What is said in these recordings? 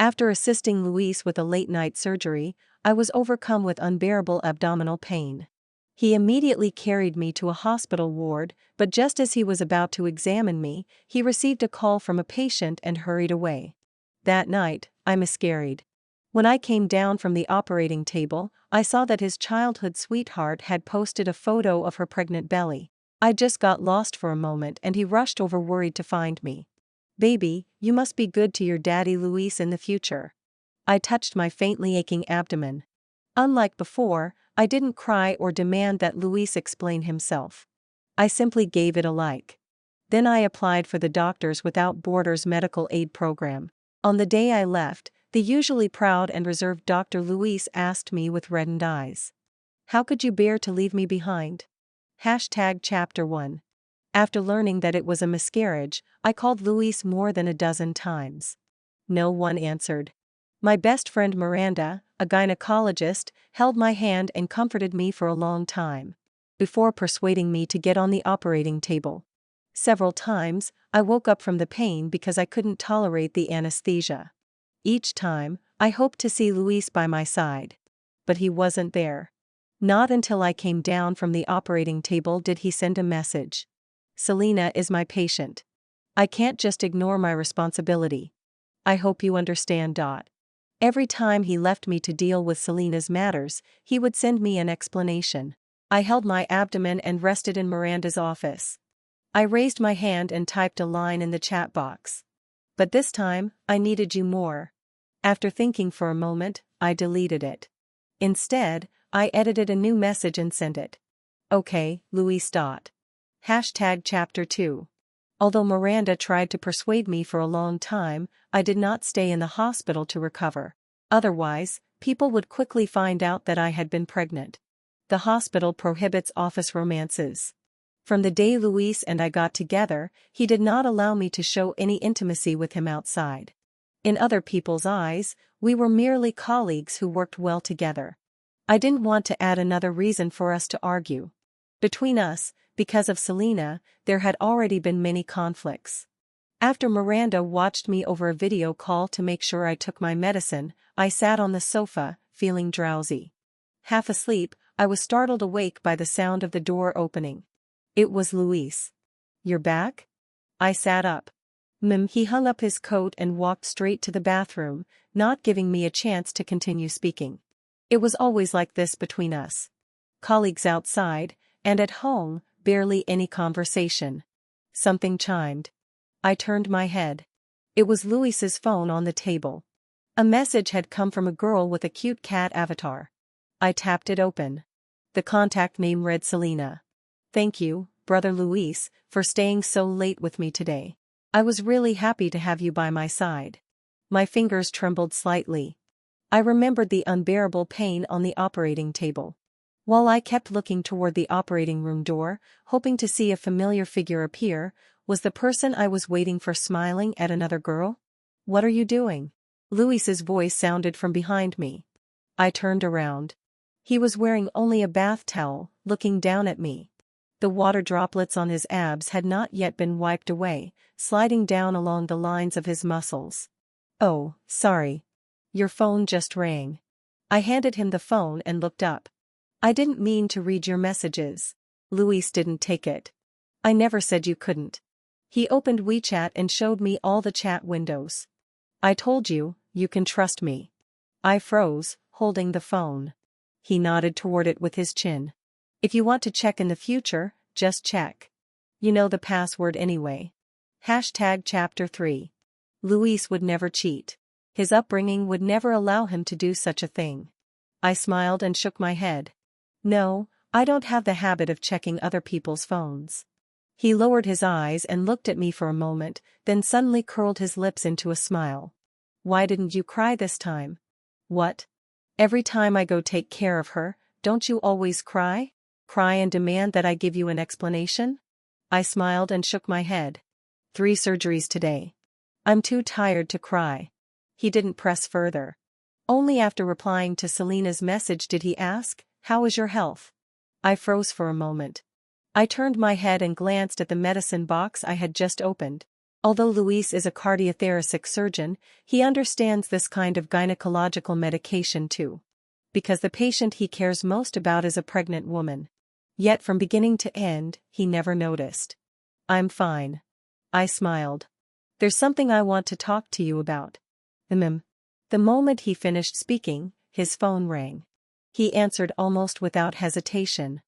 After assisting Luis with a late-night surgery, I was overcome with unbearable abdominal pain. He immediately carried me to a hospital ward, but just as he was about to examine me, he received a call from a patient and hurried away. That night, I miscarried. When I came down from the operating table, I saw that his childhood sweetheart had posted a photo of her pregnant belly. I just got lost for a moment and he rushed over worried to find me. "Baby, you must be good to your daddy Luis in the future." I touched my faintly aching abdomen. Unlike before, I didn't cry or demand that Luis explain himself. I simply gave it a like. Then I applied for the Doctors Without Borders medical aid program. On the day I left, the usually proud and reserved Dr. Luis asked me with reddened eyes, "How could you bear to leave me behind?" Chapter 1. After learning that it was a miscarriage, I called Luis more than a dozen times. No one answered. My best friend Miranda, a gynecologist, held my hand and comforted me for a long time, before persuading me to get on the operating table. Several times, I woke up from the pain because I couldn't tolerate the anesthesia. Each time, I hoped to see Luis by my side. But he wasn't there. Not until I came down from the operating table did he send a message. "Selena is my patient. I can't just ignore my responsibility. I hope you understand. Every time he left me to deal with Selena's matters, he would send me an explanation. I held my abdomen and rested in Miranda's office. I raised my hand and typed a line in the chat box. But this time, I needed you more. After thinking for a moment, I deleted it. Instead, I edited a new message and sent it. Okay, Luis. Chapter 2. Although Miranda tried to persuade me for a long time, I did not stay in the hospital to recover. Otherwise, people would quickly find out that I had been pregnant. The hospital prohibits office romances. From the day Luis and I got together, he did not allow me to show any intimacy with him outside. In other people's eyes, we were merely colleagues who worked well together. I didn't want to add another reason for us to argue. Between us, because of Selena, there had already been many conflicts. After Miranda watched me over a video call to make sure I took my medicine, I sat on the sofa, feeling drowsy. Half asleep, I was startled awake by the sound of the door opening. It was Luis. "You're back?" I sat up. He hung up his coat and walked straight to the bathroom, not giving me a chance to continue speaking. It was always like this between us. Colleagues outside, and at home, barely any conversation. Something chimed. I turned my head. It was Luis's phone on the table. A message had come from a girl with a cute cat avatar. I tapped it open. The contact name read Selena. "Thank you, brother Luis, for staying so late with me today. I was really happy to have you by my side." My fingers trembled slightly. I remembered the unbearable pain on the operating table. While I kept looking toward the operating room door, hoping to see a familiar figure appear, was the person I was waiting for smiling at another girl? "What are you doing?" Luis's voice sounded from behind me. I turned around. He was wearing only a bath towel, looking down at me. The water droplets on his abs had not yet been wiped away, sliding down along the lines of his muscles. "Oh, sorry. Your phone just rang." I handed him the phone and looked up. "I didn't mean to read your messages." Luis didn't take it. "I never said you couldn't." He opened WeChat and showed me all the chat windows. "I told you, you can trust me." I froze, holding the phone. He nodded toward it with his chin. "If you want to check in the future, just check. You know the password anyway." Chapter 3. Luis would never cheat. His upbringing would never allow him to do such a thing. I smiled and shook my head. "No, I don't have the habit of checking other people's phones." He lowered his eyes and looked at me for a moment, then suddenly curled his lips into a smile. "Why didn't you cry this time?" "What? Every time I go take care of her, don't you always cry? Cry and demand that I give you an explanation?" I smiled and shook my head. 3 surgeries today. I'm too tired to cry." He didn't press further. Only after replying to Selena's message did he ask, "How is your health?" I froze for a moment. I turned my head and glanced at the medicine box I had just opened. Although Luis is a cardiothoracic surgeon, he understands this kind of gynecological medication too. Because the patient he cares most about is a pregnant woman. Yet from beginning to end, he never noticed. I'm fine. I smiled. There's something I want to talk to you about. The moment he finished speaking, his phone rang. He answered almost without hesitation.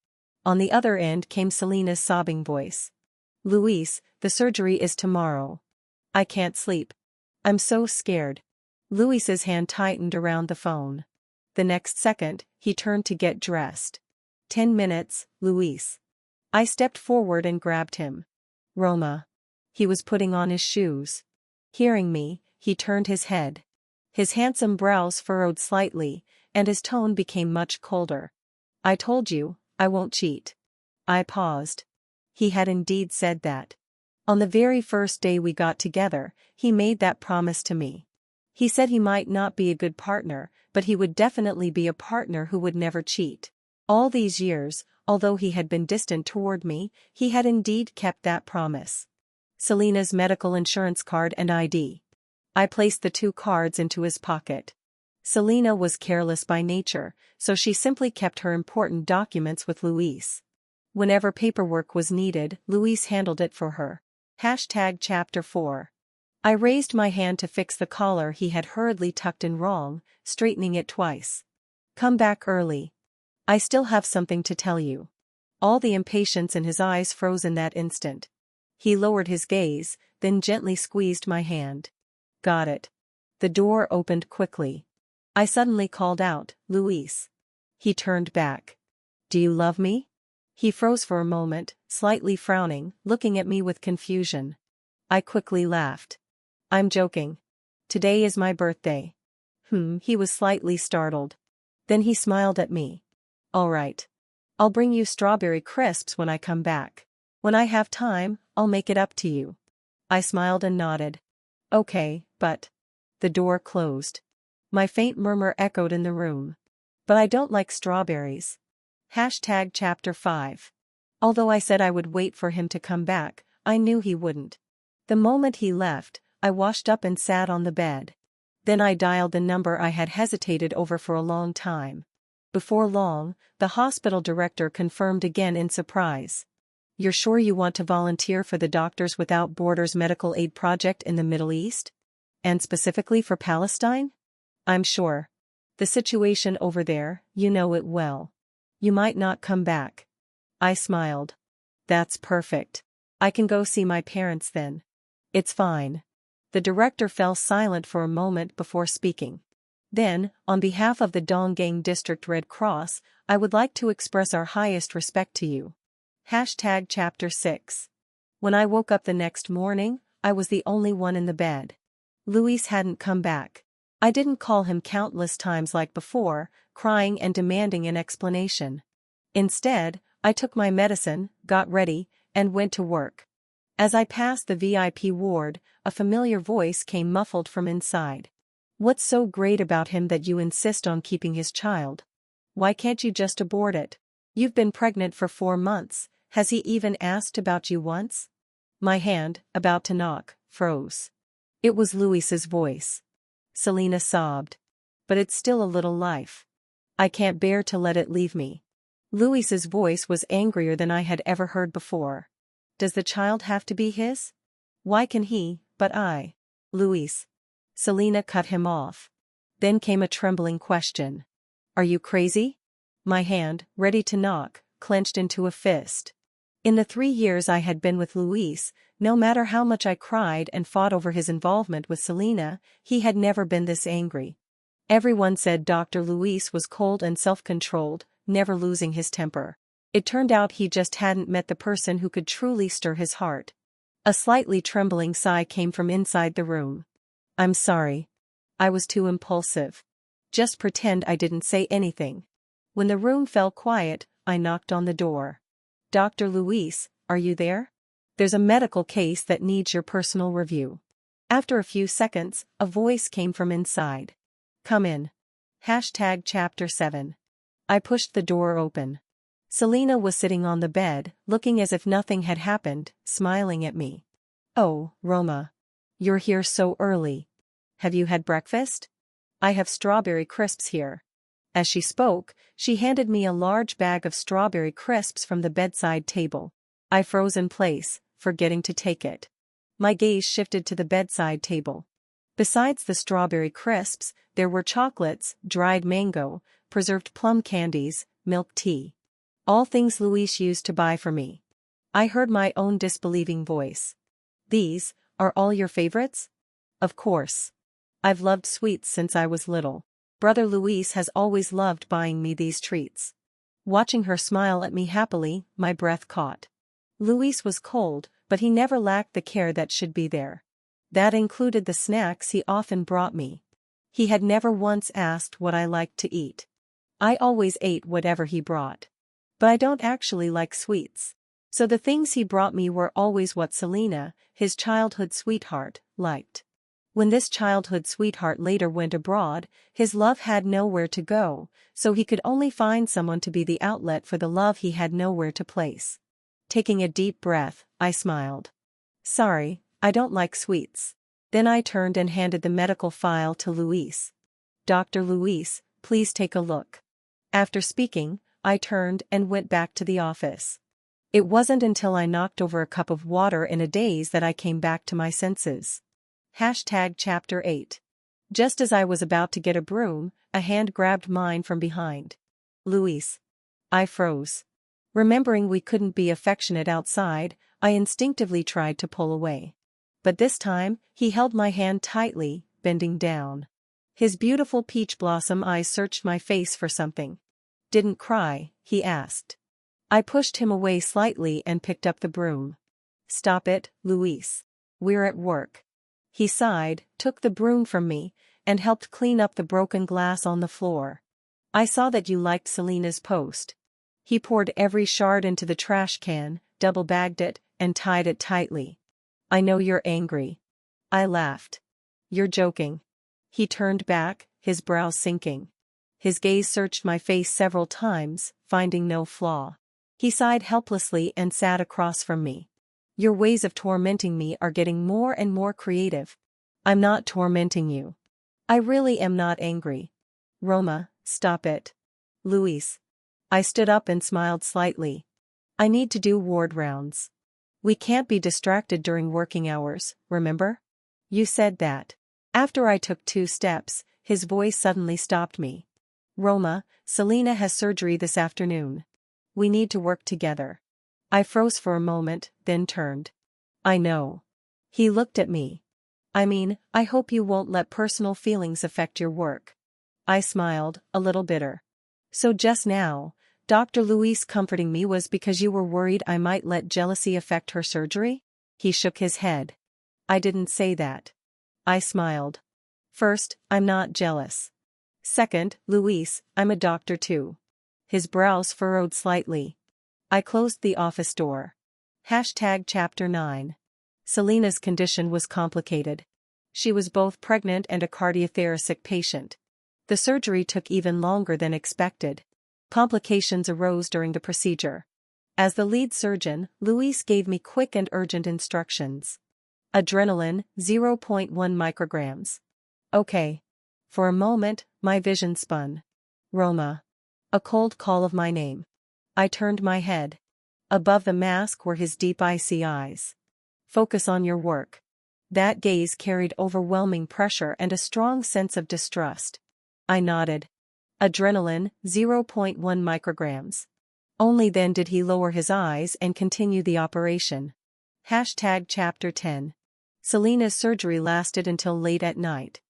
On the other end came Selena's sobbing voice. Luis, the surgery is tomorrow. I can't sleep. I'm so scared. Luis's hand tightened around the phone. The next second, he turned to get dressed. 10 minutes, Luis. I stepped forward and grabbed him. Roma. He was putting on his shoes. Hearing me, he turned his head. His handsome brows furrowed slightly, and his tone became much colder. I told you, I won't cheat. I paused. He had indeed said that. On the very first day we got together, he made that promise to me. He said he might not be a good partner, but he would definitely be a partner who would never cheat. All these years, although he had been distant toward me, he had indeed kept that promise. Selena's medical insurance card and ID. I placed the 2 cards into his pocket. Selena was careless by nature, so she simply kept her important documents with Luis. Whenever paperwork was needed, Luis handled it for her. Chapter 4. I raised my hand to fix the collar he had hurriedly tucked in wrong, straightening it twice. Come back early. I still have something to tell you. All the impatience in his eyes froze in that instant. He lowered his gaze, then gently squeezed my hand. Got it. The door opened quickly. I suddenly called out, Luis. He turned back. Do you love me? He froze for a moment, slightly frowning, looking at me with confusion. I quickly laughed. I'm joking. Today is my birthday. He was slightly startled. Then he smiled at me. All right. I'll bring you strawberry crisps when I come back. When I have time, I'll make it up to you. I smiled and nodded. Okay, but... The door closed. My faint murmur echoed in the room. But I don't like strawberries. Chapter 5. Although I said I would wait for him to come back, I knew he wouldn't. The moment he left, I washed up and sat on the bed. Then I dialed the number I had hesitated over for a long time. Before long, the hospital director confirmed again in surprise. You're sure you want to volunteer for the Doctors Without Borders medical aid project in the Middle East? And specifically for Palestine? I'm sure. The situation over there, you know it well. You might not come back. I smiled. That's perfect. I can go see my parents then. It's fine. The director fell silent for a moment before speaking. Then, on behalf of the Donggang District Red Cross, I would like to express our highest respect to you. Chapter 6. When I woke up the next morning, I was the only one in the bed. Luis hadn't come back. I didn't call him countless times like before, crying and demanding an explanation. Instead, I took my medicine, got ready, and went to work. As I passed the VIP ward, a familiar voice came muffled from inside. What's so great about him that you insist on keeping his child? Why can't you just abort it? You've been pregnant for 4 months, has he even asked about you once? My hand, about to knock, froze. It was Luis's voice. Selena sobbed. But it's still a little life. I can't bear to let it leave me. Luis's voice was angrier than I had ever heard before. Does the child have to be his? Why can he, but I? Luis. Selena cut him off. Then came a trembling question. Are you crazy? My hand, ready to knock, clenched into a fist. In the 3 years I had been with Luis, no matter how much I cried and fought over his involvement with Selena, he had never been this angry. Everyone said Dr. Luis was cold and self-controlled, never losing his temper. It turned out he just hadn't met the person who could truly stir his heart. A slightly trembling sigh came from inside the room. I'm sorry. I was too impulsive. Just pretend I didn't say anything. When the room fell quiet, I knocked on the door. Dr. Luis, are you there? There's a medical case that needs your personal review. After a few seconds, a voice came from inside. Come in. Chapter 7. I pushed the door open. Selena was sitting on the bed, looking as if nothing had happened, smiling at me. Oh, Roma. You're here so early. Have you had breakfast? I have strawberry crisps here. As she spoke, she handed me a large bag of strawberry crisps from the bedside table. I froze in place, forgetting to take it. My gaze shifted to the bedside table. Besides the strawberry crisps, there were chocolates, dried mango, preserved plum candies, milk tea. All things Luis used to buy for me. I heard my own disbelieving voice. These are all your favorites? Of course. I've loved sweets since I was little. Brother Luis has always loved buying me these treats. Watching her smile at me happily, my breath caught. Luis was cold, but he never lacked the care that should be there. That included the snacks he often brought me. He had never once asked what I liked to eat. I always ate whatever he brought. But I don't actually like sweets. So the things he brought me were always what Selena, his childhood sweetheart, liked. When this childhood sweetheart later went abroad, his love had nowhere to go, so he could only find someone to be the outlet for the love he had nowhere to place. Taking a deep breath, I smiled. Sorry, I don't like sweets. Then I turned and handed the medical file to Luis. Dr. Luis, please take a look. After speaking, I turned and went back to the office. It wasn't until I knocked over a cup of water in a daze that I came back to my senses. Chapter 8. Just as I was about to get a broom, a hand grabbed mine from behind. Luis. I froze. Remembering we couldn't be affectionate outside, I instinctively tried to pull away. But this time, he held my hand tightly, bending down. His beautiful peach blossom eyes searched my face for something. Didn't cry, he asked. I pushed him away slightly and picked up the broom. Stop it, Luis. We're at work. He sighed, took the broom from me, and helped clean up the broken glass on the floor. I saw that you liked Selena's post. He poured every shard into the trash can, double-bagged it, and tied it tightly. I know you're angry. I laughed. You're joking. He turned back, his brows sinking. His gaze searched my face several times, finding no flaw. He sighed helplessly and sat across from me. Your ways of tormenting me are getting more and more creative. I'm not tormenting you. I really am not angry. Roma, stop it. Luis. I stood up and smiled slightly. I need to do ward rounds. We can't be distracted during working hours, remember? You said that. After I took 2 steps, his voice suddenly stopped me. Roma, Selena has surgery this afternoon. We need to work together. I froze for a moment, then turned. I know. He looked at me. I hope you won't let personal feelings affect your work. I smiled, a little bitter. So just now, Dr. Luis comforting me was because you were worried I might let jealousy affect her surgery? He shook his head. I didn't say that. I smiled. First, I'm not jealous. Second, Luis, I'm a doctor too. His brows furrowed slightly. I closed the office door. Chapter 9. Selena's condition was complicated. She was both pregnant and a cardiothoracic patient. The surgery took even longer than expected. Complications arose during the procedure. As the lead surgeon, Luis gave me quick and urgent instructions. Adrenaline, 0.1 micrograms. Okay. For a moment, my vision spun. Roma. A cold call of my name. I turned my head. Above the mask were his deep icy eyes. Focus on your work. That gaze carried overwhelming pressure and a strong sense of distrust. I nodded. Adrenaline, 0.1 micrograms. Only then did he lower his eyes and continue the operation. Chapter 10. Selena's surgery lasted until late at night.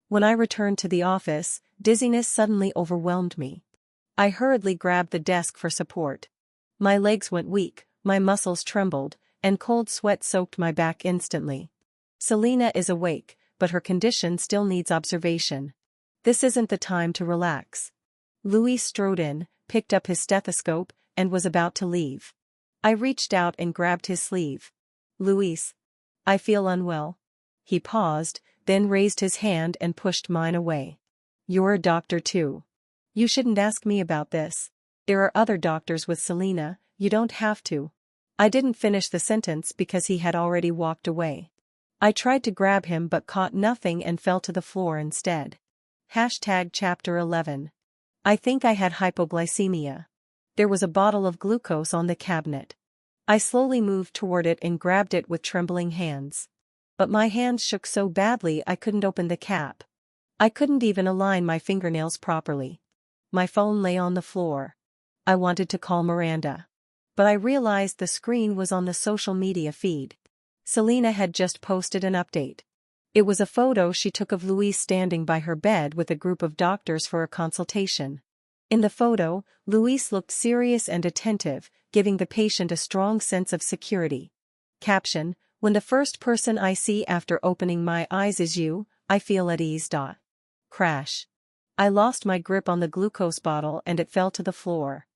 When I returned to the office, dizziness suddenly overwhelmed me. I hurriedly grabbed the desk for support. My legs went weak, my muscles trembled, and cold sweat soaked my back instantly. Selena is awake, but her condition still needs observation. This isn't the time to relax. Luis strode in, picked up his stethoscope, and was about to leave. I reached out and grabbed his sleeve. Luis. I feel unwell. He paused, then raised his hand and pushed mine away. You're a doctor too. You shouldn't ask me about this. There are other doctors with Selena, you don't have to. I didn't finish the sentence because he had already walked away. I tried to grab him but caught nothing and fell to the floor instead. Chapter 11. I think I had hypoglycemia. There was a bottle of glucose on the cabinet. I slowly moved toward it and grabbed it with trembling hands. But my hands shook so badly I couldn't open the cap. I couldn't even align my fingernails properly. My phone lay on the floor. I wanted to call Miranda. But I realized the screen was on the social media feed. Selena had just posted an update. It was a photo she took of Luis standing by her bed with a group of doctors for a consultation. In the photo, Luis looked serious and attentive, giving the patient a strong sense of security. Caption: When the first person I see after opening my eyes is you, I feel at ease. Crash. I lost my grip on the glucose bottle and it fell to the floor.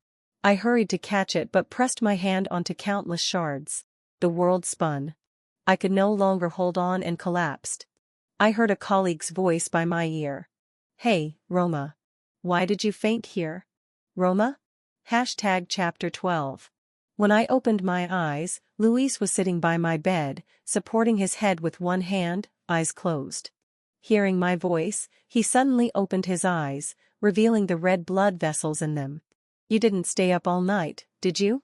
I hurried to catch it but pressed my hand onto countless shards. The world spun. I could no longer hold on and collapsed. I heard a colleague's voice by my ear. Hey, Roma. Why did you faint here? Roma? Chapter 12. When I opened my eyes, Luis was sitting by my bed, supporting his head with one hand, eyes closed. Hearing my voice, he suddenly opened his eyes, revealing the red blood vessels in them. You didn't stay up all night, did you?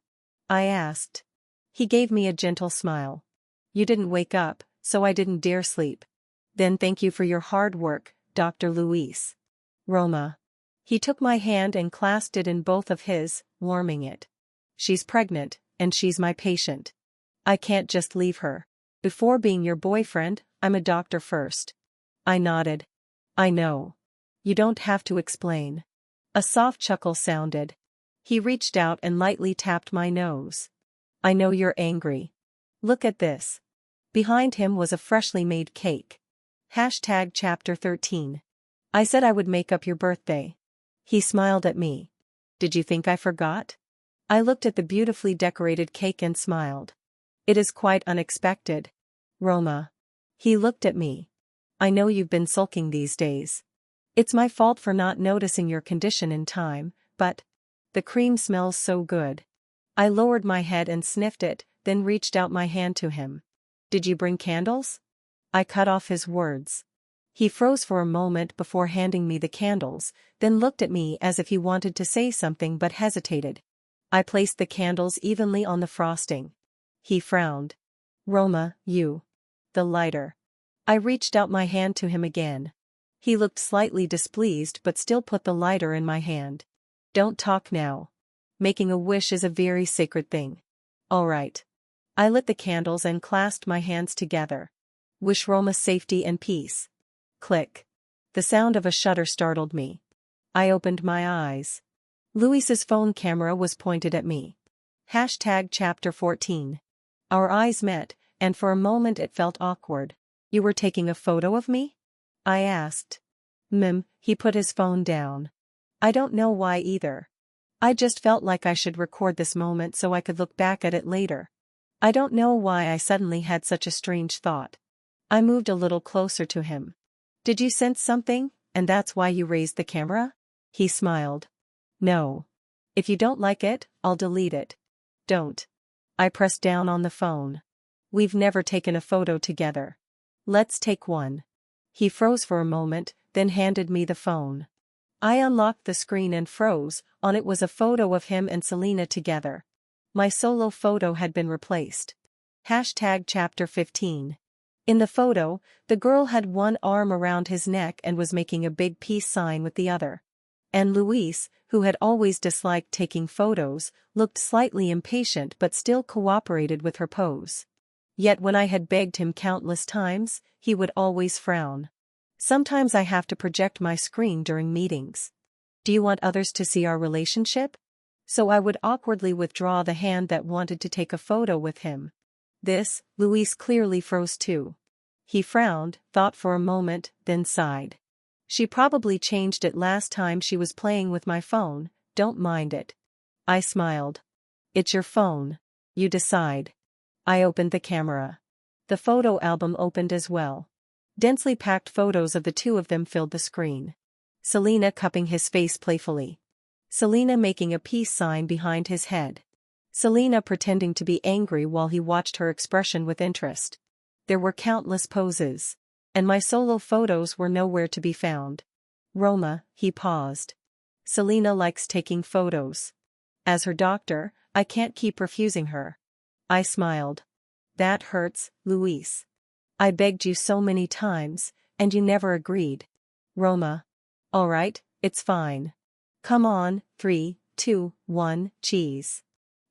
I asked. He gave me a gentle smile. You didn't wake up, so I didn't dare sleep. Then thank you for your hard work, Dr. Luis. Roma. He took my hand and clasped it in both of his, warming it. She's pregnant, and she's my patient. I can't just leave her. Before being your boyfriend, I'm a doctor first. I nodded. I know. You don't have to explain. A soft chuckle sounded. He reached out and lightly tapped my nose. I know you're angry. Look at this. Behind him was a freshly made cake. Chapter 13. I said I would make up your birthday. He smiled at me. Did you think I forgot? I looked at the beautifully decorated cake and smiled. It is quite unexpected. Roma. He looked at me. I know you've been sulking these days. It's my fault for not noticing your condition in time, but the cream smells so good. I lowered my head and sniffed it, then reached out my hand to him. Did you bring candles? I cut off his words. He froze for a moment before handing me the candles, then looked at me as if he wanted to say something but hesitated. I placed the candles evenly on the frosting. He frowned. Roma, you. The lighter. I reached out my hand to him again. He looked slightly displeased but still put the lighter in my hand. Don't talk now. Making a wish is a very sacred thing. All right. I lit the candles and clasped my hands together. Wish Roma safety and peace. Click. The sound of a shutter startled me. I opened my eyes. Luis's phone camera was pointed at me. Chapter 14. Our eyes met, and for a moment it felt awkward. You were taking a photo of me? I asked. He put his phone down. I don't know why either. I just felt like I should record this moment so I could look back at it later. I don't know why I suddenly had such a strange thought. I moved a little closer to him. Did you sense something, and that's why you raised the camera? He smiled. No. If you don't like it, I'll delete it. Don't. I pressed down on the phone. We've never taken a photo together. Let's take one. He froze for a moment, then handed me the phone. I unlocked the screen and froze. On it was a photo of him and Selena together. My solo photo had been replaced. Chapter 15. In the photo, the girl had one arm around his neck and was making a big peace sign with the other. And Luis, who had always disliked taking photos, looked slightly impatient but still cooperated with her pose. Yet when I had begged him countless times, he would always frown. Sometimes I have to project my screen during meetings. Do you want others to see our relationship? So I would awkwardly withdraw the hand that wanted to take a photo with him. Luis clearly froze too. He frowned, thought for a moment, then sighed. She probably changed it last time she was playing with my phone, don't mind it. I smiled. It's your phone. You decide. I opened the camera. The photo album opened as well. Densely packed photos of the two of them filled the screen. Selena cupping his face playfully. Selena making a peace sign behind his head. Selena pretending to be angry while he watched her expression with interest. There were countless poses. And my solo photos were nowhere to be found. Roma, he paused. Selena likes taking photos. As her doctor, I can't keep refusing her. I smiled. That hurts, Luis. I begged you so many times, and you never agreed. Roma. All right, it's fine. Come on, 3, 2, 1, cheese.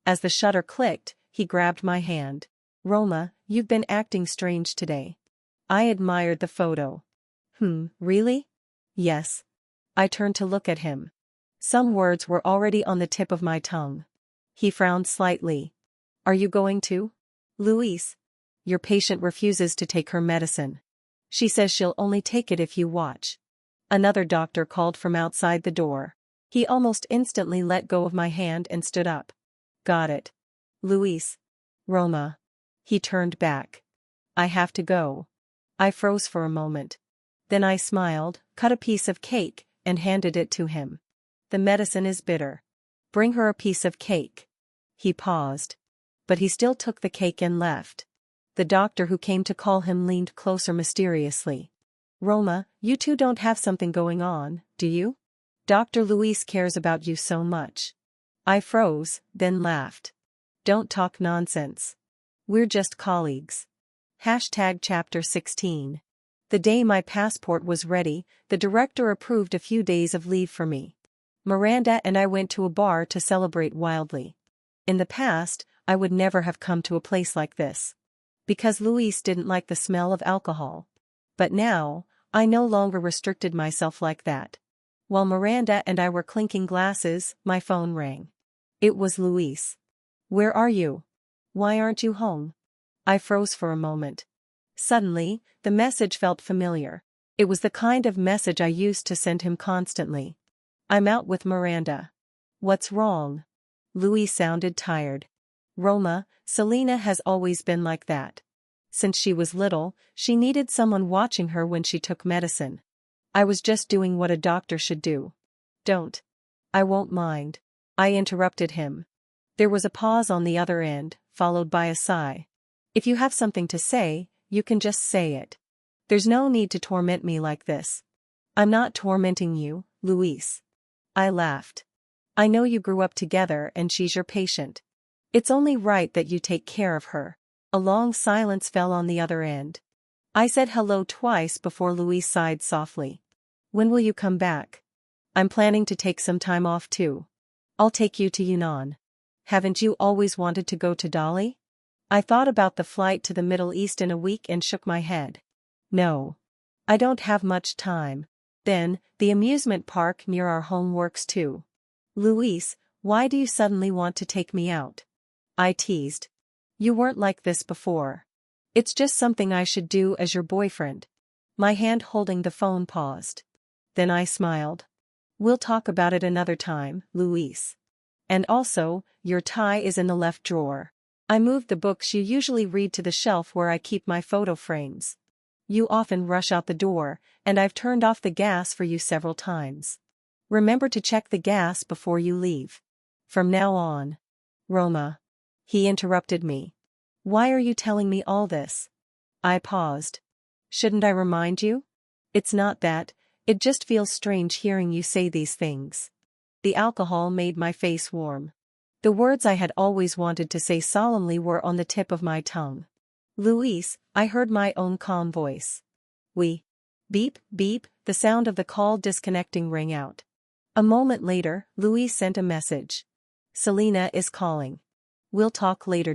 As the shutter clicked, he grabbed my hand. Roma, you've been acting strange today. I admired the photo. Really? Yes. I turned to look at him. Some words were already on the tip of my tongue. He frowned slightly. Are you going to? Luis. Your patient refuses to take her medicine. She says she'll only take it if you watch. Another doctor called from outside the door. He almost instantly let go of my hand and stood up. Got it. Luis. Roma. He turned back. I have to go. I froze for a moment. Then I smiled, cut a piece of cake, and handed it to him. The medicine is bitter. Bring her a piece of cake. He paused. But he still took the cake and left. The doctor who came to call him leaned closer mysteriously. Roma, you two don't have something going on, do you? Dr. Luis cares about you so much. I froze, then laughed. Don't talk nonsense. We're just colleagues. Chapter 16. The day my passport was ready, the director approved a few days of leave for me. Miranda and I went to a bar to celebrate wildly. In the past, I would never have come to a place like this. Because Luis didn't like the smell of alcohol. But now, I no longer restricted myself like that. While Miranda and I were clinking glasses, my phone rang. It was Luis. Where are you? Why aren't you home? I froze for a moment. Suddenly, the message felt familiar. It was the kind of message I used to send him constantly. I'm out with Miranda. What's wrong? Luis sounded tired. Roma, Selena has always been like that. Since she was little, she needed someone watching her when she took medicine. I was just doing what a doctor should do. Don't. I won't mind. I interrupted him. There was a pause on the other end, followed by a sigh. If you have something to say, you can just say it. There's no need to torment me like this. I'm not tormenting you, Luis. I laughed. I know you grew up together and she's your patient. It's only right that you take care of her. A long silence fell on the other end. I said hello twice before Luis sighed softly. When will you come back? I'm planning to take some time off too. I'll take you to Yunnan. Haven't you always wanted to go to Dali? I thought about the flight to the Middle East in a week and shook my head. No. I don't have much time. Then, the amusement park near our home works too. Luis, why do you suddenly want to take me out? I teased. You weren't like this before. It's just something I should do as your boyfriend. My hand holding the phone paused. Then I smiled. We'll talk about it another time, Luis. And also, your tie is in the left drawer. I moved the books you usually read to the shelf where I keep my photo frames. You often rush out the door, and I've turned off the gas for you several times. Remember to check the gas before you leave. From now on. Roma. He interrupted me. Why are you telling me all this? I paused. Shouldn't I remind you? It's not that, it just feels strange hearing you say these things. The alcohol made my face warm. The words I had always wanted to say solemnly were on the tip of my tongue. Luis, I heard my own calm voice. We. Beep, beep, the sound of the call disconnecting rang out. A moment later, Luis sent a message. Selena is calling. We'll talk later.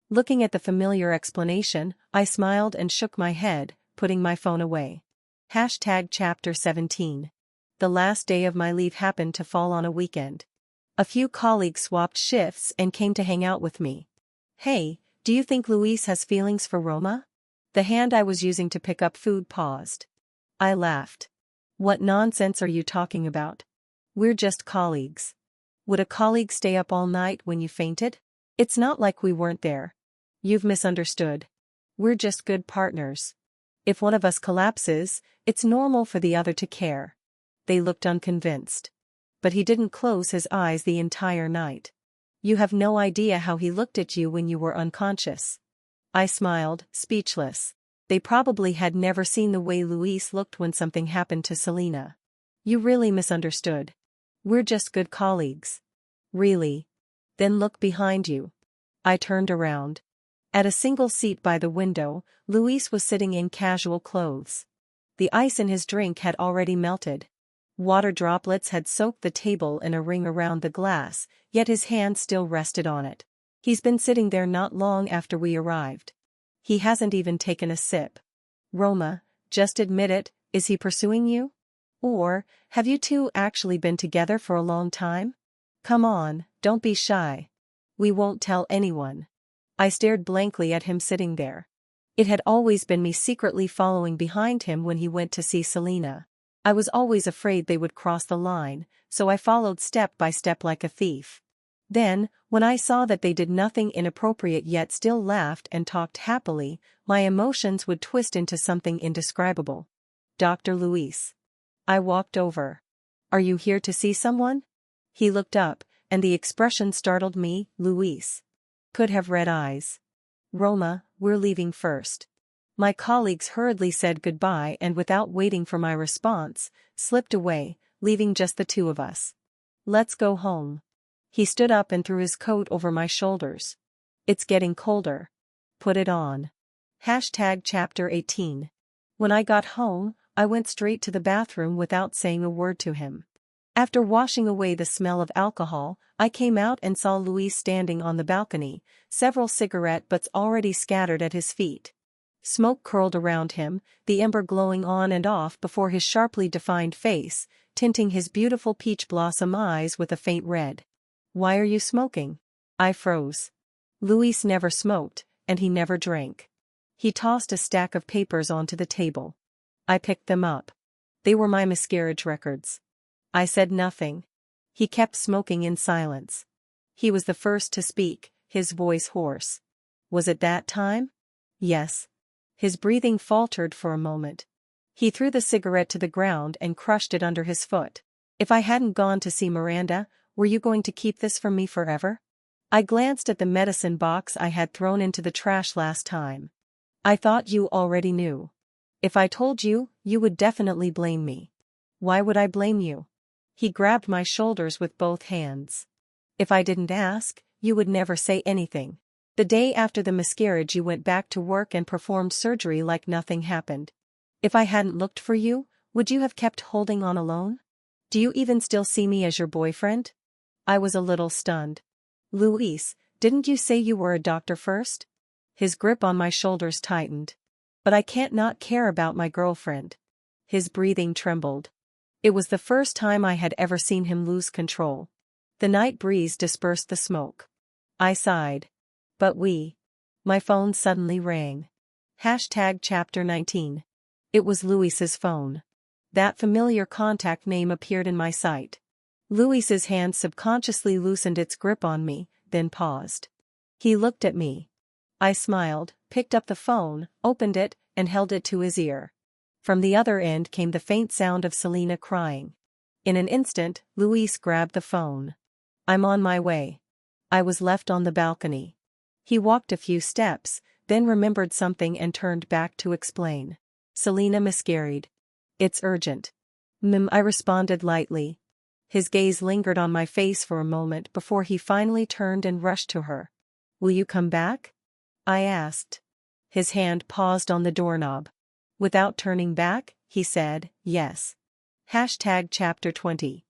Looking at the familiar explanation, I smiled and shook my head, putting my phone away. Chapter 17. The last day of my leave happened to fall on a weekend. A few colleagues swapped shifts and came to hang out with me. Hey, do you think Luis has feelings for Roma? The hand I was using to pick up food paused. I laughed. What nonsense are you talking about? We're just colleagues. Would a colleague stay up all night when you fainted? It's not like we weren't there. You've misunderstood. We're just good partners. If one of us collapses, it's normal for the other to care. They looked unconvinced. But he didn't close his eyes the entire night. You have no idea how he looked at you when you were unconscious. I smiled, speechless. They probably had never seen the way Luis looked when something happened to Selena. You really misunderstood. We're just good colleagues. Really? Then look behind you. I turned around. At a single seat by the window, Luis was sitting in casual clothes. The ice in his drink had already melted. Water droplets had soaked the table in a ring around the glass, yet his hand still rested on it. He's been sitting there not long after we arrived. He hasn't even taken a sip. Roma, just admit it, is he pursuing you? Or, have you two actually been together for a long time? Come on, don't be shy. We won't tell anyone. I stared blankly at him sitting there. It had always been me secretly following behind him when he went to see Selena. I was always afraid they would cross the line, so I followed step by step like a thief. Then, when I saw that they did nothing inappropriate yet still laughed and talked happily, my emotions would twist into something indescribable. Dr. Luis. I walked over. Are you here to see someone? He looked up, and the expression startled me. Luis could have red eyes. Roma, we're leaving first. My colleagues hurriedly said goodbye and without waiting for my response, slipped away, leaving just the two of us. Let's go home. He stood up and threw his coat over my shoulders. It's getting colder. Put it on. Chapter 18. When I got home, I went straight to the bathroom without saying a word to him. After washing away the smell of alcohol, I came out and saw Luis standing on the balcony, several cigarette butts already scattered at his feet. Smoke curled around him, the ember glowing on and off before his sharply defined face, tinting his beautiful peach blossom eyes with a faint red. Why are you smoking? I froze. Luis never smoked, and he never drank. He tossed a stack of papers onto the table. I picked them up. They were my miscarriage records. I said nothing. He kept smoking in silence. He was the first to speak, his voice hoarse. Was it that time? Yes. His breathing faltered for a moment. He threw the cigarette to the ground and crushed it under his foot. If I hadn't gone to see Miranda, were you going to keep this from me forever? I glanced at the medicine box I had thrown into the trash last time. I thought you already knew. If I told you, you would definitely blame me. Why would I blame you? He grabbed my shoulders with both hands. If I didn't ask, you would never say anything. The day after the miscarriage you went back to work and performed surgery like nothing happened. If I hadn't looked for you, would you have kept holding on alone? Do you even still see me as your boyfriend? I was a little stunned. Luis, didn't you say you were a doctor first? His grip on my shoulders tightened. But I can't not care about my girlfriend. His breathing trembled. It was the first time I had ever seen him lose control. The night breeze dispersed the smoke. I sighed. But my phone suddenly rang. Chapter 19. It was Luis's phone. That familiar contact name appeared in my sight. Luis's hand subconsciously loosened its grip on me, then paused. He looked at me. I smiled, picked up the phone, opened it, and held it to his ear. From the other end came the faint sound of Selena crying. In an instant, Luis grabbed the phone. I'm on my way. I was left on the balcony. He walked a few steps, then remembered something and turned back to explain. Selena miscarried. It's urgent. I responded lightly. His gaze lingered on my face for a moment before he finally turned and rushed to her. Will you come back? I asked. His hand paused on the doorknob. Without turning back, he said, yes. Chapter 20.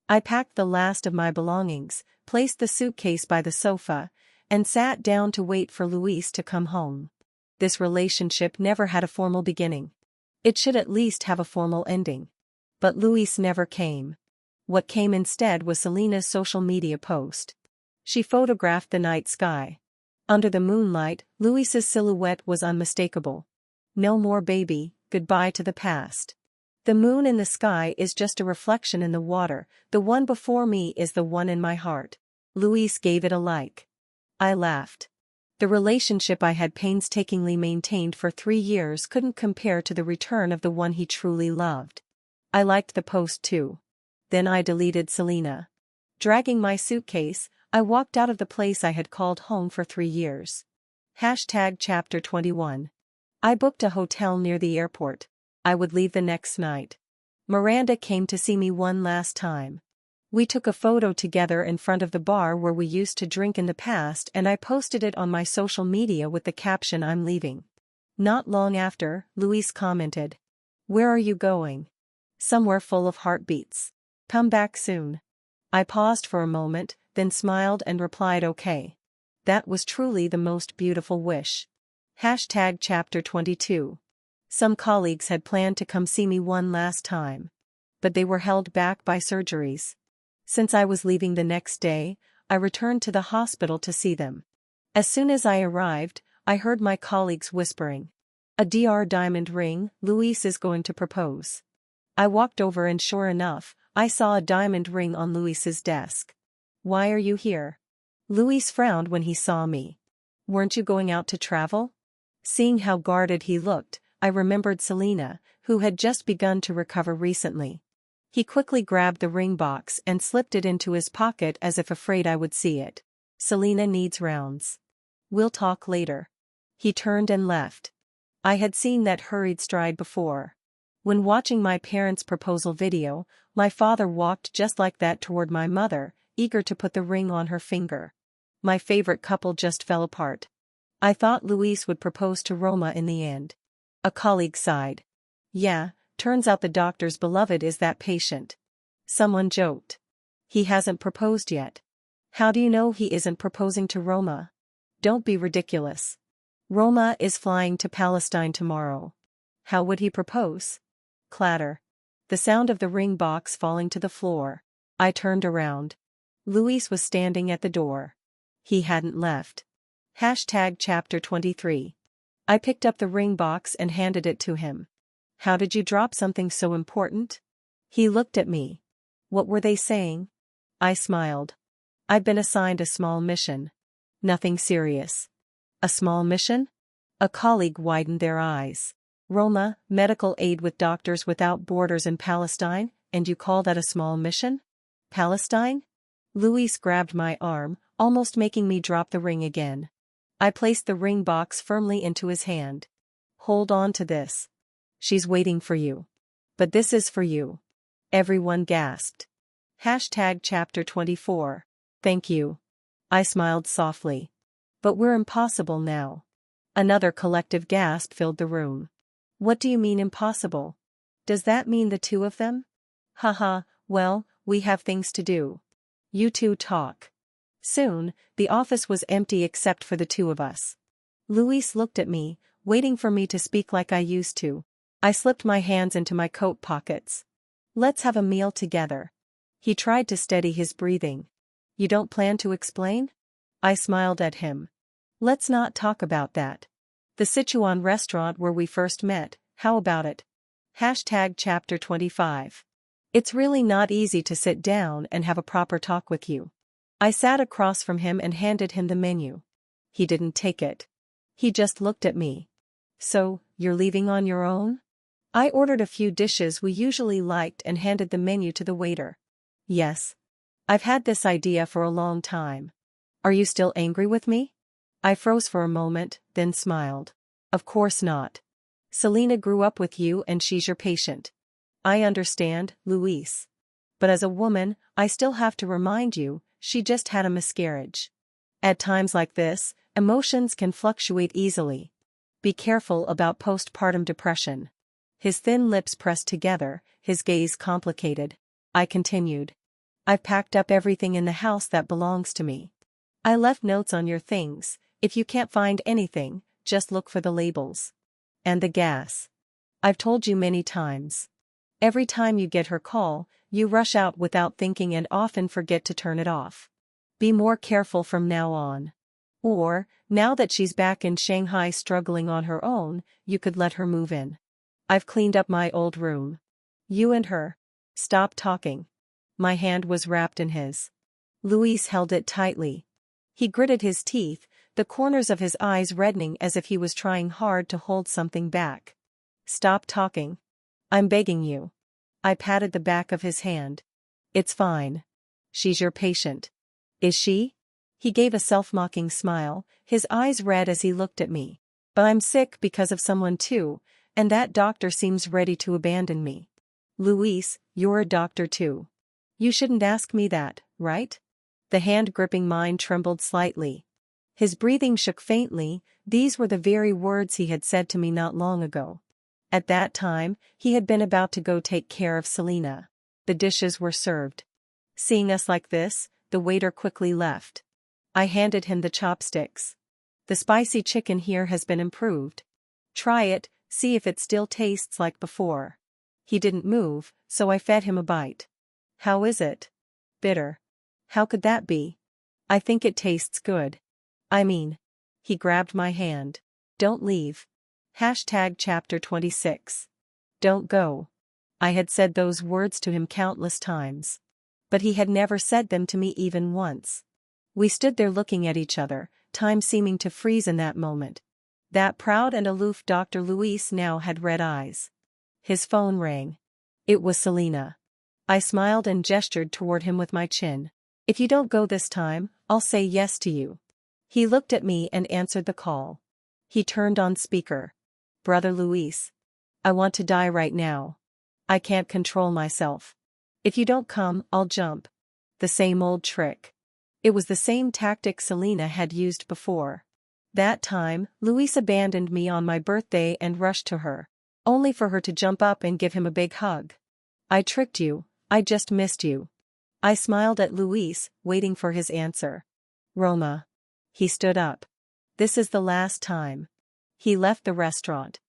I packed the last of my belongings, placed the suitcase by the sofa, and sat down to wait for Luis to come home. This relationship never had a formal beginning. It should at least have a formal ending. But Luis never came. What came instead was Selena's social media post. She photographed the night sky. Under the moonlight, Luis's silhouette was unmistakable. No more baby, goodbye to the past. The moon in the sky is just a reflection in the water, the one before me is the one in my heart. Luis gave it a like. I laughed. The relationship I had painstakingly maintained for 3 years couldn't compare to the return of the one he truly loved. I liked the post too. Then I deleted Selena. Dragging my suitcase, I walked out of the place I had called home for 3 years. Chapter 21. I booked a hotel near the airport. I would leave the next night. Miranda came to see me one last time. We took a photo together in front of the bar where we used to drink in the past, and I posted it on my social media with the caption, "I'm leaving." Not long after, Luis commented, "Where are you going?" "Somewhere full of heartbeats. Come back soon." I paused for a moment, then smiled and replied, "Okay." That was truly the most beautiful wish. Chapter 22. Some colleagues had planned to come see me one last time. But they were held back by surgeries. Since I was leaving the next day, I returned to the hospital to see them. As soon as I arrived, I heard my colleagues whispering, "A diamond ring, Luis is going to propose." I walked over and sure enough, I saw a diamond ring on Luis's desk. "Why are you here?" Luis frowned when he saw me. "Weren't you going out to travel?" Seeing how guarded he looked, I remembered Selena, who had just begun to recover recently. He quickly grabbed the ring box and slipped it into his pocket as if afraid I would see it. "Selena needs rounds. We'll talk later." He turned and left. I had seen that hurried stride before. When watching my parents' proposal video, my father walked just like that toward my mother, eager to put the ring on her finger. My favorite couple just fell apart. I thought Luis would propose to Roma in the end. A colleague sighed. "Yeah, turns out the doctor's beloved is that patient." Someone joked. "He hasn't proposed yet." "How do you know he isn't proposing to Roma?" "Don't be ridiculous. Roma is flying to Palestine tomorrow." "How would he propose?" Clatter. The sound of the ring box falling to the floor. I turned around. Luis was standing at the door. He hadn't left. Chapter 23. I picked up the ring box and handed it to him. "How did you drop something so important?" He looked at me. "What were they saying?" I smiled. "I've been assigned a small mission." "Nothing serious." "A small mission?" A colleague widened their eyes. "Roma, medical aid with Doctors Without Borders in Palestine, and you call that a small mission? Palestine?" Luis grabbed my arm, almost making me drop the ring again. I placed the ring box firmly into his hand. "Hold on to this. She's waiting for you. But this is for you." Everyone gasped. Chapter 24. "Thank you." I smiled softly. "But we're impossible now." Another collective gasp filled the room. "What do you mean impossible? Does that mean the two of them?" "Haha, well, we have things to do. You two talk." Soon, the office was empty except for the two of us. Luis looked at me, waiting for me to speak like I used to. I slipped my hands into my coat pockets. "Let's have a meal together." He tried to steady his breathing. "You don't plan to explain?" I smiled at him. "Let's not talk about that. The Sichuan restaurant where we first met, how about it?" Chapter 25. It's really not easy to sit down and have a proper talk with you. I sat across from him and handed him the menu. He didn't take it. He just looked at me. "So, you're leaving on your own?" I ordered a few dishes we usually liked and handed the menu to the waiter. "Yes. I've had this idea for a long time." "Are you still angry with me?" I froze for a moment, then smiled. "Of course not. Selena grew up with you and she's your patient." "I understand, Luis. But as a woman, I still have to remind you, she just had a miscarriage. At times like this, emotions can fluctuate easily. Be careful about postpartum depression." His thin lips pressed together, his gaze complicated. I continued. "I've packed up everything in the house that belongs to me. I left notes on your things. If you can't find anything, just look for the labels. And the gas. I've told you many times. Every time you get her call, you rush out without thinking and often forget to turn it off. Be more careful from now on. Or, now that she's back in Shanghai struggling on her own, you could let her move in. I've cleaned up my old room. You and her. Stop talking." My hand was wrapped in his. Luis held it tightly. He gritted his teeth, the corners of his eyes reddening as if he was trying hard to hold something back. "Stop talking. I'm begging you." I patted the back of his hand. "It's fine. She's your patient." "Is she?" He gave a self-mocking smile, his eyes red as he looked at me. But I'm sick because of someone too, and that doctor seems ready to abandon me. Luis, you're a doctor too. You shouldn't ask me that, right? The hand gripping mine trembled slightly. His breathing shook faintly. These were the very words he had said to me not long ago. At that time, he had been about to go take care of Selena. The dishes were served. Seeing us like this, the waiter quickly left. I handed him the chopsticks. The spicy chicken here has been improved. Try it, see if it still tastes like before. He didn't move, so I fed him a bite. How is it? Bitter. How could that be? I think it tastes good. I mean. He grabbed my hand. Don't leave. Chapter 26. Don't go. I had said those words to him countless times. But he had never said them to me even once. We stood there looking at each other, time seeming to freeze in that moment. That proud and aloof Dr. Luis now had red eyes. His phone rang. It was Selena. I smiled and gestured toward him with my chin. If you don't go this time, I'll say yes to you. He looked at me and answered the call. He turned on speaker. Brother Luis. I want to die right now. I can't control myself. If you don't come, I'll jump. The same old trick. It was the same tactic Selena had used before. That time, Luis abandoned me on my birthday and rushed to her, only for her to jump up and give him a big hug. I tricked you, I just missed you. I smiled at Luis, waiting for his answer. Roma. He stood up. This is the last time. He left the restaurant.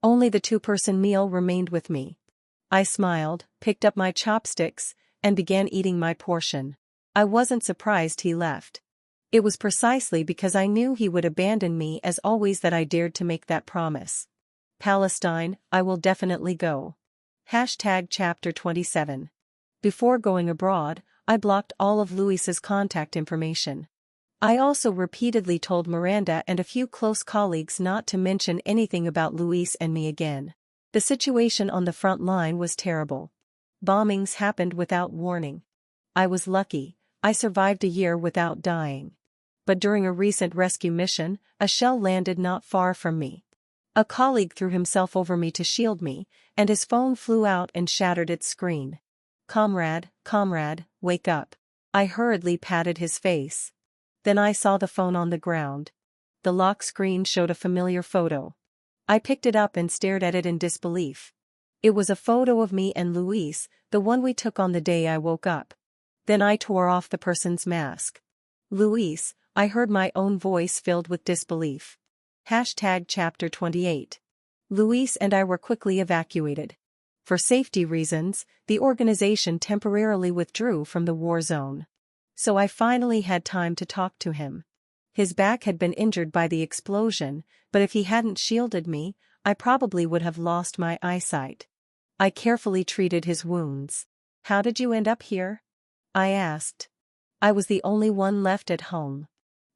Only the two-person meal remained with me. I smiled, picked up my chopsticks, and began eating my portion. I wasn't surprised he left. It was precisely because I knew he would abandon me as always that I dared to make that promise. Palestine, I will definitely go. Chapter 27. Before going abroad, I blocked all of Luis's contact information. I also repeatedly told Miranda and a few close colleagues not to mention anything about Luis and me again. The situation on the front line was terrible. Bombings happened without warning. I was lucky, I survived a year without dying. But during a recent rescue mission, a shell landed not far from me. A colleague threw himself over me to shield me, and his phone flew out and shattered its screen. Comrade, wake up. I hurriedly patted his face. Then I saw the phone on the ground. The lock screen showed a familiar photo. I picked it up and stared at it in disbelief. It was a photo of me and Luis, the one we took on the day I woke up. Then I tore off the person's mask. Luis, I heard my own voice filled with disbelief. Chapter 28. Luis and I were quickly evacuated. For safety reasons, the organization temporarily withdrew from the war zone. So I finally had time to talk to him. His back had been injured by the explosion, but if he hadn't shielded me, I probably would have lost my eyesight. I carefully treated his wounds. How did you end up here? I asked. I was the only one left at home.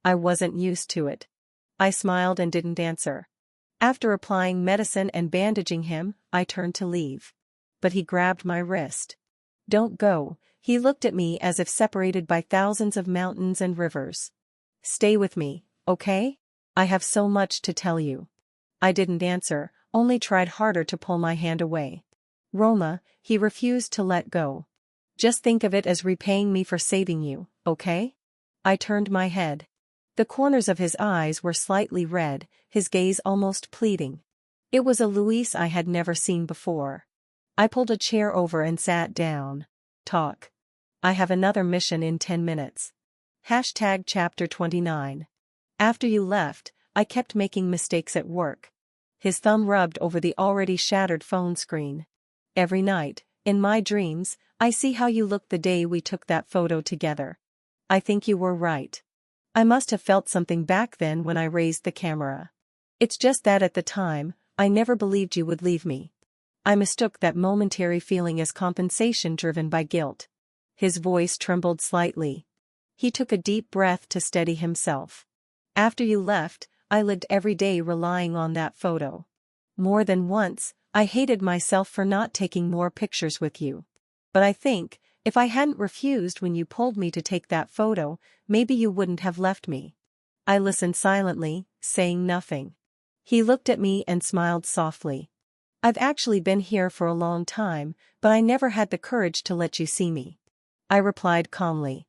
I wasn't used to it. I smiled and didn't answer. After applying medicine and bandaging him, I turned to leave. But he grabbed my wrist. Don't go, he looked at me as if separated by thousands of mountains and rivers. Stay with me, okay? I have so much to tell you. I didn't answer, only tried harder to pull my hand away. Roma, he refused to let go. Just think of it as repaying me for saving you, okay? I turned my head. The corners of his eyes were slightly red, his gaze almost pleading. It was a Luis I had never seen before. I pulled a chair over and sat down. Talk. I have another mission in 10 minutes. Chapter 29. After you left, I kept making mistakes at work. His thumb rubbed over the already shattered phone screen. Every night, in my dreams, I see how you looked the day we took that photo together. I think you were right. I must have felt something back then when I raised the camera. It's just that at the time, I never believed you would leave me. I mistook that momentary feeling as compensation driven by guilt. His voice trembled slightly. He took a deep breath to steady himself. After you left, I lived every day relying on that photo. More than once, I hated myself for not taking more pictures with you. But I think, If I hadn't refused when you pulled me to take that photo, maybe you wouldn't have left me. I listened silently, saying nothing. He looked at me and smiled softly. I've actually been here for a long time, but I never had the courage to let you see me. I replied calmly.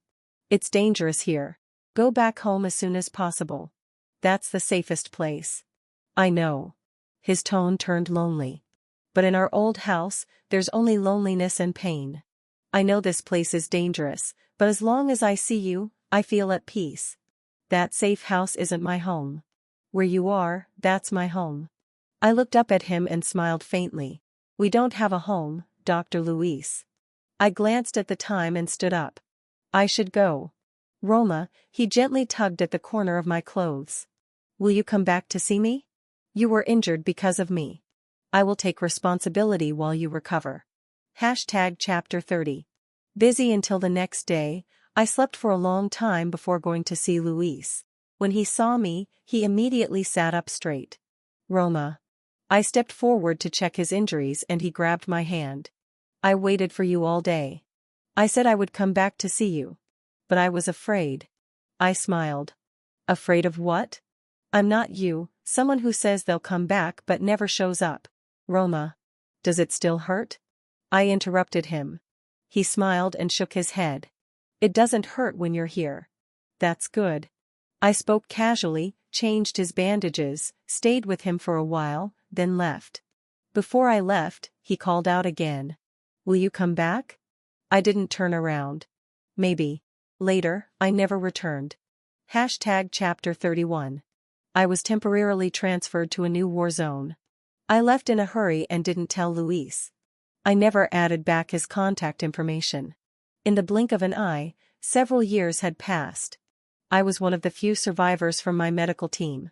It's dangerous here. Go back home as soon as possible. That's the safest place. I know. His tone turned lonely. But in our old house, there's only loneliness and pain. I know this place is dangerous, but as long as I see you, I feel at peace. That safe house isn't my home. Where you are, that's my home. I looked up at him and smiled faintly. We don't have a home, Dr. Luis. I glanced at the time and stood up. I should go. Roma, he gently tugged at the corner of my clothes. Will you come back to see me? You were injured because of me. I will take responsibility while you recover. Chapter 30. Busy until the next day, I slept for a long time before going to see Luis. When he saw me, he immediately sat up straight. Roma. I stepped forward to check his injuries and he grabbed my hand. I waited for you all day. I said I would come back to see you. But I was afraid. I smiled. Afraid of what? I'm not you, someone who says they'll come back but never shows up. Roma. Does it still hurt? I interrupted him. He smiled and shook his head. It doesn't hurt when you're here. That's good. I spoke casually, changed his bandages, stayed with him for a while, then left. Before I left, he called out again. Will you come back? I didn't turn around. Maybe. Later, I never returned. Chapter 31. I was temporarily transferred to a new war zone. I left in a hurry and didn't tell Luis. I never added back his contact information. In the blink of an eye, several years had passed. I was one of the few survivors from my medical team.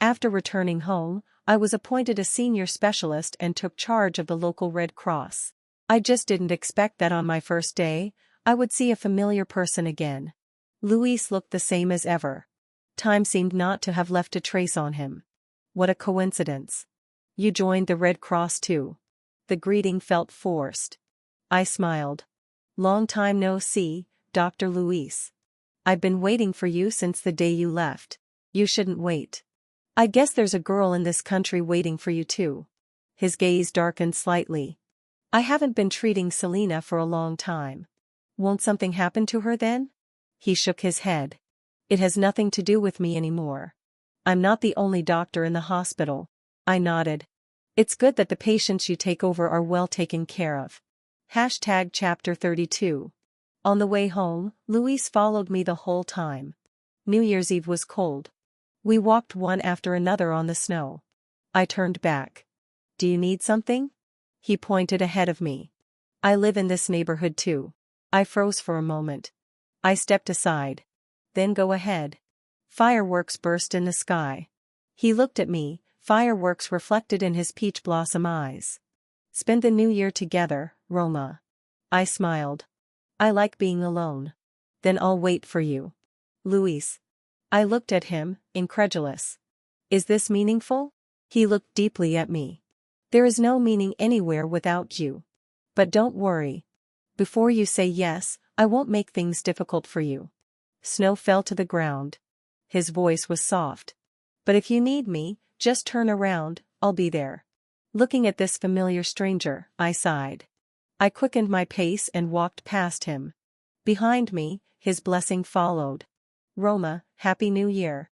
After returning home, I was appointed a senior specialist and took charge of the local Red Cross. I just didn't expect that on my first day, I would see a familiar person again. Luis looked the same as ever. Time seemed not to have left a trace on him. What a coincidence. You joined the Red Cross too. The greeting felt forced. I smiled. Long time no see, Dr. Luis. I've been waiting for you since the day you left. You shouldn't wait. I guess there's a girl in this country waiting for you too. His gaze darkened slightly. I haven't been treating Selena for a long time. Won't something happen to her then? He shook his head. It has nothing to do with me anymore. I'm not the only doctor in the hospital. I nodded. It's good that the patients you take over are well taken care of. Chapter 32. On the way home, Luis followed me the whole time. New Year's Eve was cold. We walked one after another on the snow. I turned back. Do you need something? He pointed ahead of me. I live in this neighborhood too. I froze for a moment. I stepped aside. Then go ahead. Fireworks burst in the sky. He looked at me, fireworks reflected in his peach blossom eyes. Spend the new year together, Roma. I smiled. I like being alone. Then I'll wait for you. Luis. I looked at him, incredulous. Is this meaningful? He looked deeply at me. There is no meaning anywhere without you. But don't worry. Before you say yes, I won't make things difficult for you. Snow fell to the ground. His voice was soft. But if you need me, just turn around, I'll be there. Looking at this familiar stranger, I sighed. I quickened my pace and walked past him. Behind me, his blessing followed. Roma, Happy New Year.